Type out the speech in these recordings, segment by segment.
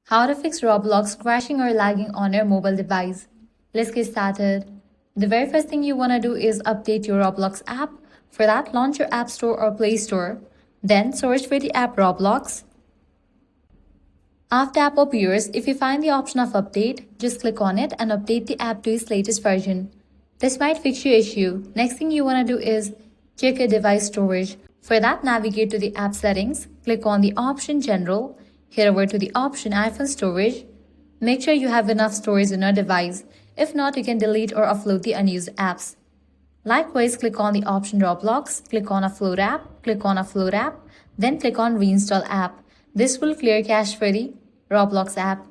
How to fix Roblox crashing or lagging on your mobile device. Let's get started. The very first thing you want to do is update your Roblox app. For that, launch your App Store or Play Store. Then search for the app Roblox. After app appears, if you find the option of update, just click on it and update the app to its latest version. This might fix your issue. Next thing you want to do is check your device storage. For that, navigate to the app settings, click on the option General, head over to the option iPhone storage. Make sure you have enough storage in your device. If not, you can delete or offload the unused apps. Likewise, click on the option Roblox, click on Offload app, click on Offload app, then click on Reinstall app. This will clear cache for the Roblox app.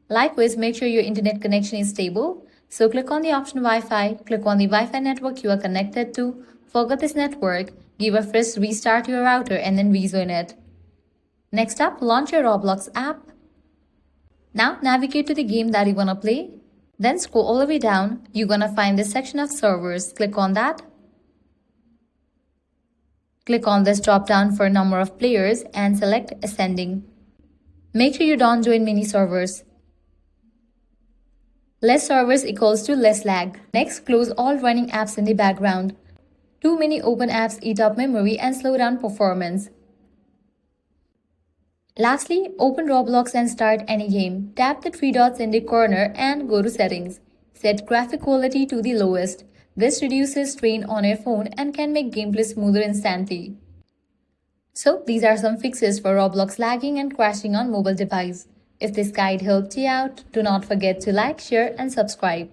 Likewise, make sure your internet connection is stable. So click on the option Wi-Fi, click on the Wi-Fi network you are connected to. Forget this network, give a fresh restart to your router and then rejoin it. Next up, launch your Roblox app. Now navigate to the game that you want to play. Then scroll all the way down. You're going to find this section of servers. Click on that. Click on this drop down for number of players and select ascending. Make sure you don't join many servers. Less servers equals to less lag. Next, close all running apps in the background. Too many open apps eat up memory and slow down performance. Lastly, open Roblox and start any game. Tap the three dots in the corner and go to Settings. Set graphic quality to the lowest. This reduces strain on your phone and can make gameplay smoother instantly. So, these are some fixes for Roblox lagging and crashing on mobile device. If this guide helped you out, do not forget to like, share and subscribe.